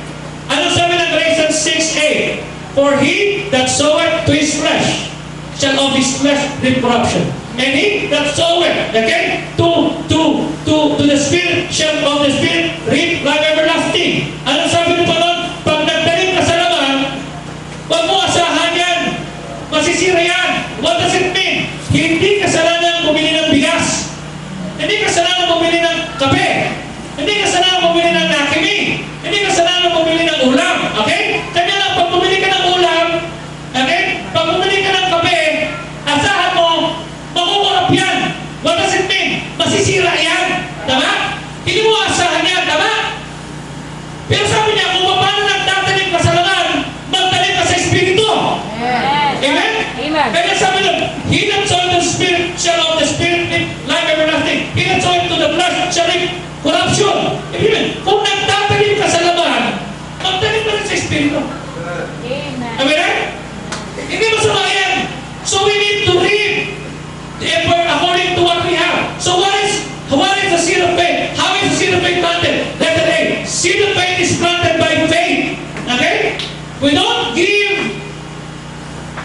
Ano sabi ng Galatians 6:8? For he that soweth to his flesh shall of his flesh reap corruption. And he that soweth, okay, to the Spirit shall of the Spirit reap life everlasting. Ano sabi nito nun? Pag nagtanim ka sa laman, huwag mo asahan yan. Masisira yan. What does it mean? Hindi kasalanan bumili ng bigas. Hindi kasalanan bumili ng kape. Hindi kasalanan bumili ng nakimi. Hindi kasalanan bumili ng ulam. Okay? Kanya lang, pag bumili ka ng ulam, okay? Pag bumili ka ng kape, asahan mo, makukurap yan. What does it mean? Masisira yan. Tama? Hindi mo asahan yan. Tama? Pero sabi niya, kung paano nagtatanim ka sa laman, magtanim ka sa Espiritu. Amen? Amen. Kaya sabi nun, he that soweth the Spirit shall of the Spirit reap life everlasting. He that soweth to the flesh shall reap corruption. Amen? Kung nagtatanim ka sa laman, magtanim ka rin sa Espiritu. Amen. Amen? Hindi masama yan. So we need to reap the effort according to what we have. So what is the seed of faith? How is the seed of faith planted? Letter A. Seed of faith is planted by faith. Okay? We don't give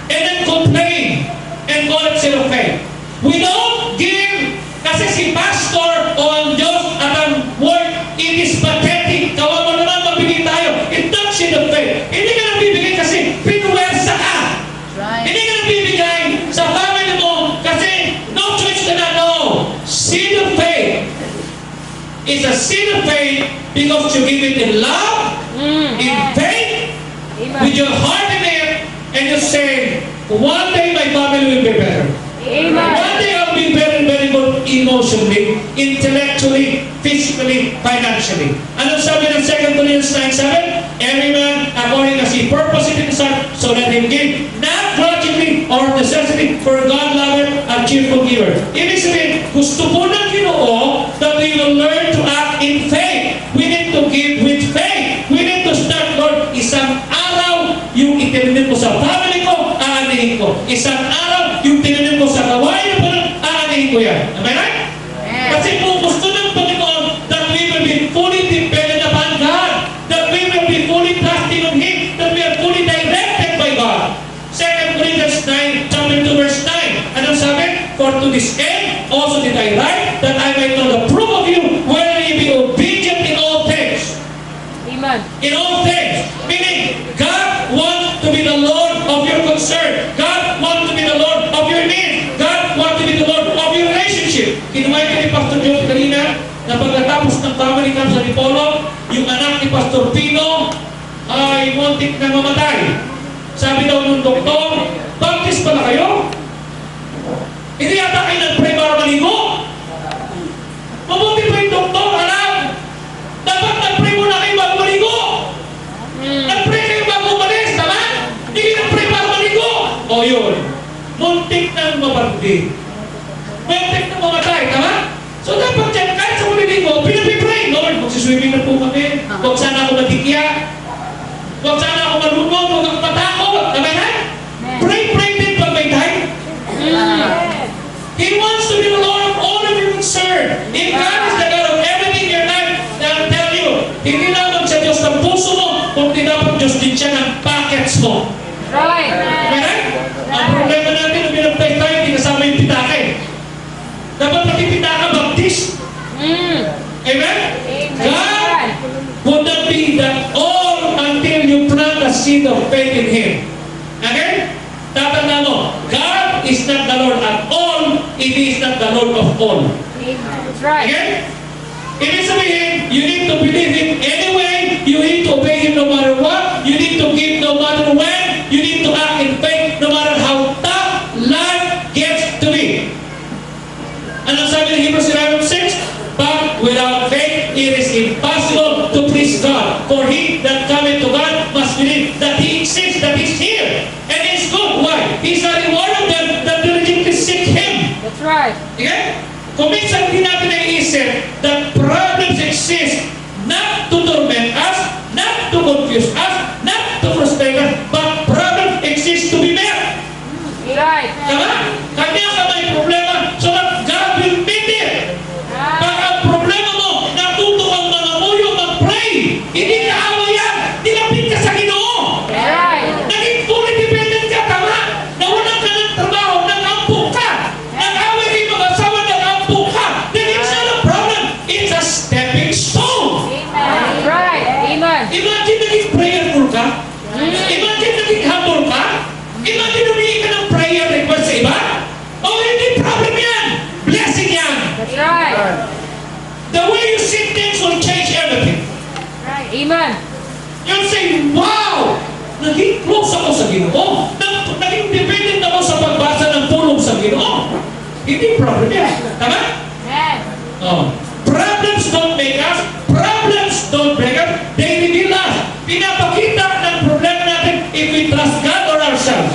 and then complain and call it seed of faith. We don't give kasi si pastor o ang Diyos at ang word, it is pathetic. Kawa mo naman mabigay tayo. It's not seed of faith. Hindi ka nagbibigay kasi pinuwersa ka. Right. Hindi ka nagbibigay sa family mo kasi no choice ka na. No. Seed of faith is a seed of faith because you give it in love, in faith, Amen. with your heart in it, and you say, one day my family will be better. Amen. One day I'll be very, very good emotionally, intellectually, physically, financially. Ano sabi ng 2 Corinthians 9:7? Every man according as he purpose in his heart, so let him give, not grudgingly or necessity, for God loveth a cheerful giver. Ibig sabihin, gusto po ng Ginoo that we will learn to act in faith. We need to give with faith. We need to start, Lord, isang araw yung itinanim ko sa family ko, aanihin ko. Isang araw yung tinanim ko sa gawain ko, aanihin ko yan. Am I right? Kasi kung gusto ng Panginoon that we will be fully dependent upon God, that we will be fully trusting on Him, that we are fully directed by God. 2 Corinthians 9, chapter 2, verse 9. Anong sabi? For to this end also did I write, that I might know the proof of you, whether ye be obedient in all things. Amen. In all things. Meaning, God wants to be the Lord of your concern. God wants to be the Lord of your need. God wants to be the Lord of your relationship. Kinuway ka ni Pastor John kanina na pagkatapos ng family camp sa Dipolo, yung anak ni Pastor Pino ay muntik na mamatay. Sabi daw ng doktor, baptist pala kayo? Hindi yata kayo nag-pray para maligo? Mabuti pa yung doktor, alam. Dapat nag-pray muna kayo bago maligo. Nag-pray kayo bago umalis, tama? Hindi kayo nag-pray para maligo. O yun, muntik na mabandi. Muntik na mamatay, tama? So dapat dyan, kahit sa maliligo, pinapipray. Lord, magsiswimming na po kami. Huwag sana ako matikya. Huwag sana ako malunod. Huwag ako matakot. Tama na? Pray din pag may time. He wants to be the Lord of all of your concern. If God is the God of everything in your life, I'll tell you, hindi lamang sa Diyos ng puso mo, kundi dapat Diyos din siya ng packets mo. Right. Amen? Ang problema natin, nung binaptay tayo, hindi kasama yung pitaka eh. Dapat pati pitaka, baptist. Amen? God would not be that all until you plant a seed of faith in Him. Okay? Tatanda mo, God is not the Lord at all, if He is not the Lord of all. That's right. Okay? Ibig sabihin, you need to believe Him anyway, you need to obey Him no matter what, you need to give no matter when, you need to act in faith no matter how tough life gets to be. Ano sabi ng Hebrews 11:6? But without faith, it is impossible to please God. For he that cometh to God must believe that He exists, that He's here, and He's good. Why? He's a reward of them that diligently seek Him. That's right. Okay? Kung minsan hindi natin naiisip that problems exist not to torment us, not to confuse us, not to frustrate us, but problems exist to be met. Tama? Kanya ka may problema so that God will meet it. Pag ang problema mo, natuto kang mangamuyo, mag-pray, hindi ka awa yan, nilapit ka sa Ginoo. That's right. Naging fully dependent ka, tama? Nawalan ka ng trabaho, nag-ampok ka. Nag-away kayo mag-asawa, nag-ampok ka. Then it's not a problem, it's a stepping stone. That's right. Amen. Imagine naging prayerful ka. Imagine naging humble ka. Imagine humingi ka ng prayer request sa iba. Oh, hindi problem yan. Blessing yan. That's right. The way you see things will change everything. Right. Amen. You'll say, wow! Naging close ako sa Ginoo. Naging dependent ako sa pagbasa ng pulong sa Ginoo. Hindi problem yan. Tama? Yes. Oh. Problems don't make us. Problems don't break us. They reveal us. Pinapakita ng problema natin if we trust God or ourselves.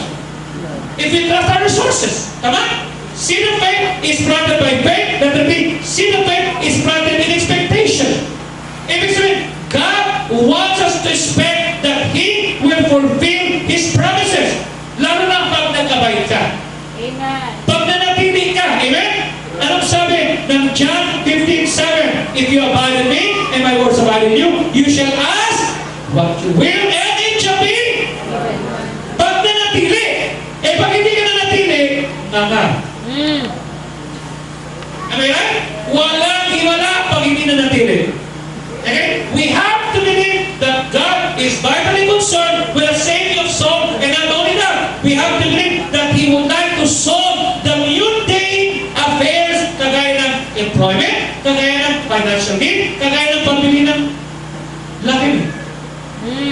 If we trust our resources. Tama? Seed of faith is planted by faith. That will be, seed of faith is planted in expectation. Ibig sabihin, God wants us to expect that He will fulfill His promises. Lalo na pag nagkabait ka. Amen. Pag nanatili ka, amen? Anong sabi ng John 15:7? If you abide in me, and my words abide in you, you shall ask what you will, and it shall be. Pag nanatili, pag hindi ka nanatili, nga. Am I right? Walang hiwala pag hindi nanatili. Okay? We have to believe that God is vitally concerned with the saving of souls, and not only that, we have to believe that He would like to solve the mundane affairs kagaya ng employment, kagaya ng financial need, kagaya ng pambili ng lakim.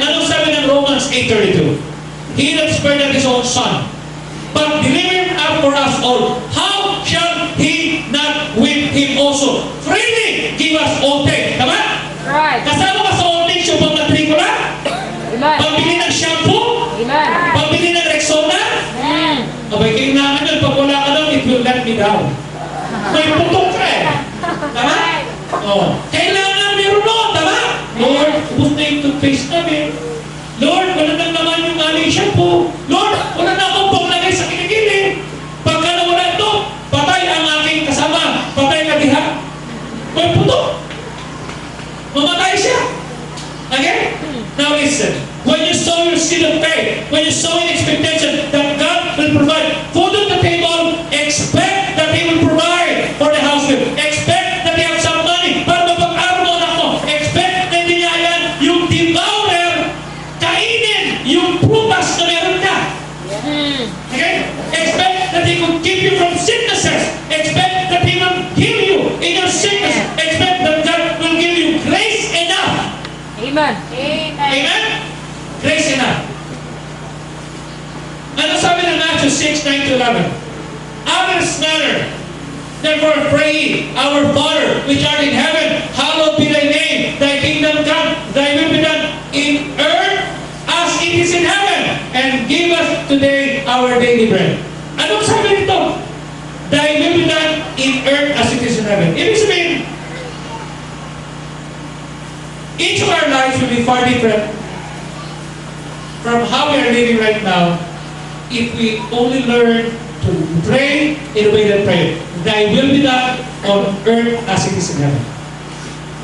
Anong sabi ng Romans 8:32? He that spared not His own Son, but delivered him up for us all, how shall He not with Him also freely give us all things? Tama? Right. Kasama ka sa all things yung pang-matrikula? Amen. Pambili ng shampoo? Amen. Pambili ng Rexona? Abay, kailangan yun. Pag wala ka doon, it will let me down. May putok ka eh. Tama? Oh. Kailangan meron doon. Tama? Lord, ubus na yung toothpaste namin. Lord, wala nang naman yung aling shampoo. Lord, wala na akong panglagay sa kiligili. Pagka nawala ito, patay ang aking kasama. Patay ka diha. May putok. Mamatay siya. Okay? Now listen. When you sow your seed of faith, when you sow in expectation that God will provide food on the table, expect that He will provide for the household. Expect that He has some money para mapag-aral mo anak mo. Expect na hindi niya yan yung devourer kainin yung prutas na meron ka. Okay? Expect that He will keep you from sicknesses. Expect that He will heal you in your sickness. Expect that God will give you grace enough. Amen. Amen? Grace enough. Ano sabi ng Matthew 6:9-11? Others matter. Therefore pray ye, Our Father, which art in heaven, hallowed be thy name. Thy kingdom come, thy will be done in earth as it is in heaven. And give us today our daily bread. Anong sabi nito? Thy will be done in earth as it is in heaven. Ibig sabihin, each of our lives will be far different from how we are living right now if we only learn to pray in the way that pray. Thy will be done on earth as it is in heaven.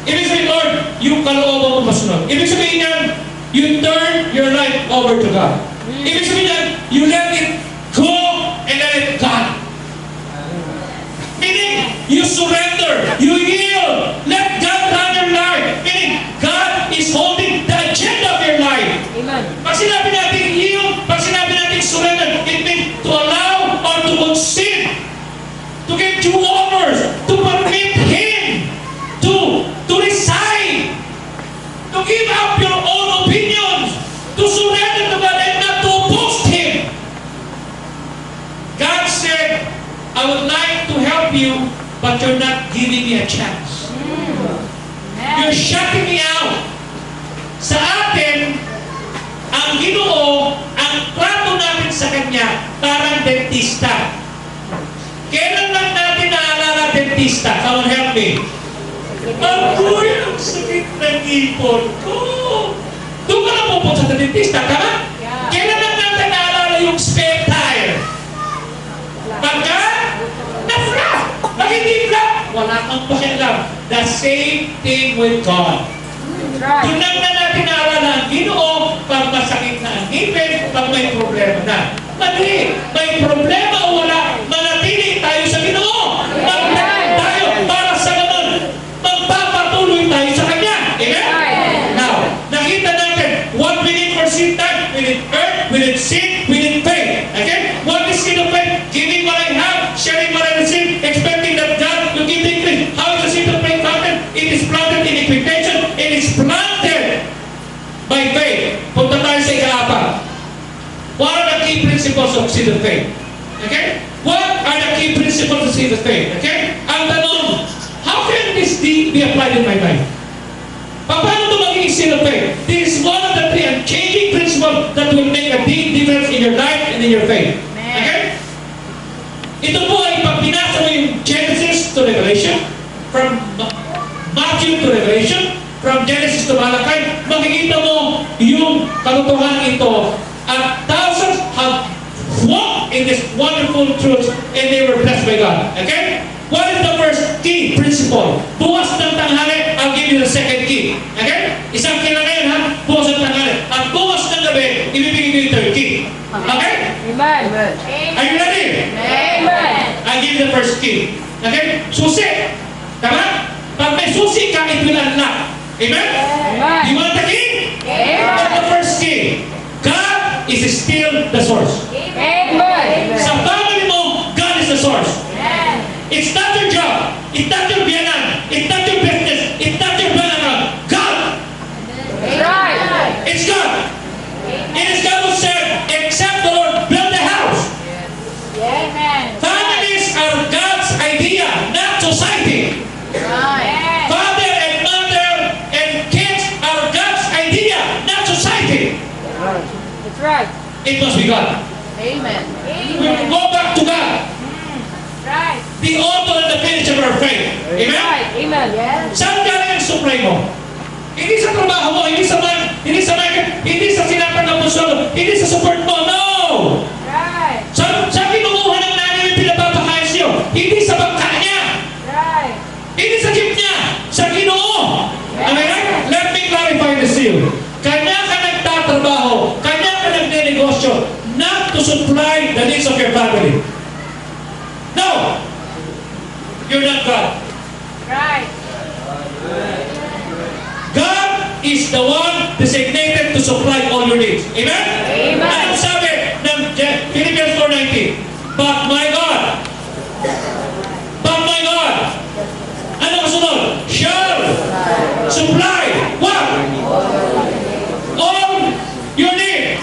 Ibig sabihin, Lord, yung kalooban mo masunod. Ibig sabihin yan, you turn your life over to God. Ibig sabihin yan, you let it go and let it God. Meaning, you surrender, you yield, let God run your life. Meaning, God is holding the agenda of your life. Amen. Pag sinabi natin yield, pag sinabi natin surrender, it means to allow or to concede, to give due honors, to permit Him to reside, to give up your own opinions, to surrender to God and not to oppose Him. God said, I would like to help you, but you're not giving me a chance. You're shutting me out. Sa atin, ang Ginoo, ang trato natin sa Kanya, parang dentista. Kailan lang natin naalala dentista? Come on, help me. Agoy, ang sakit ng ipon ko. Doon ka na pupunta sa dentista, tama? Yeah. Kailan lang natin naalala yung spare tire? Pagka na-flop, pag hindi flop, wala kang pakialam. The same thing with God. That's right. Tunang na natin naaralan ang Ginoo pag masakit na ang ngipin, pag may problema na. Mali, may problema o wala, manatili tayo sa Ginoo. Magtagal tayo para sa ganun. Magpapatuloy tayo sa Kanya. Amen? Now, nakita natin, what we need for seed time, we need earth, we need seed, we need faith. Okay? What is seed of faith? Giving what I have, sharing what I receive, expecting that God will give the increase. How is the seed of faith planted? It is planted in expectation. It is planted by faith. Punta tayo sa ika-apat. What are the key principles of seed of faith? Okay? What are the key principles of seed of faith? Okay? Ang tanong, how can this deed be applied in my life? Paano ito magiging seed of faith? This is one of the three unchanging principles that will make a deep difference in your life and in your faith. Okay? Ito po ay pag pinasa mo yung Genesis to Revelation, from Matthew to Revelation, from Genesis to Malachi, makikita mo yung katotohanan ito. And thousands have walked in this wonderful truth and they were blessed by God. Okay? What is the first key principle? Bukas ng tanghali, I'll give you the second key. Okay? Isang key lang ngayon ha? Bukas ng tanghali. At bukas ng gabi, ibibigay ko yung third key. Okay? Amen. Are you ready? Amen. I'll give you the first key. Okay? Susi. Tama? Pag may susi ka, it will unlock. Amen? Amen. You want the key? Amen. What's the first key? God is still the source. Amen. Sa family mo, God is the source. It's not your job. It's not your biyanan. It's not your business. It's not your bank account. God. That's right. It's God. It is God who said, except the Lord build the house. Amen. Families are God's idea, not society. Right. Father and mother and kids are God's idea, not society. That's right. It must be God. Amen. We will go back to God, Right. the author and the finisher of our faith. Amen? Right. Amen. Yes. Saan galing ang supply mo? Hindi sa trabaho mo, hindi sa market, hindi sa sinapang ng puso mo, hindi sa support mo. No! Right. Sa kinukuha ng nanay yung pinapapakain siyo, hindi sa bangka niya, Right. hindi sa jeep niya, sa Ginoo. Am I right? Let me clarify this to you. Kanya ka nagtatrabaho, kanya ka nagnenegosyo, not to supply the needs of your family. No! You're not God. Right. God is the one designated to supply all your needs. Amen? Amen. Anong sabi ng Philippians 4:19? But my God, ano kasunod? Shall supply what? All your need.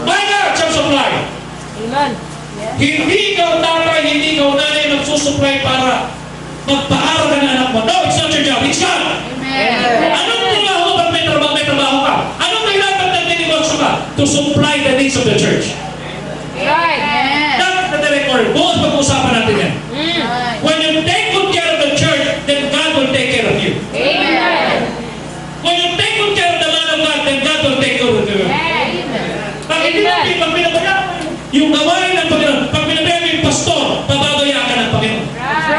My God shall supply. Amen. Hindi ikaw tatay, hindi ikaw nanay magsusupply para magpaaral ka ng anak mo. No, it's not your job. It's God. Amen. Anong trabaho mo pag may trabaho ka? Anong kailangan pag nagninegosyo ka? To supply the needs of the church. Right. Not the direct order. Bukas pag-uusapan natin yan. When you take good care of the church, then God will take care of you. Amen. When you take good care of the man of God, then God will take care of you. Amen. Pag hindi mo pinabayaan yung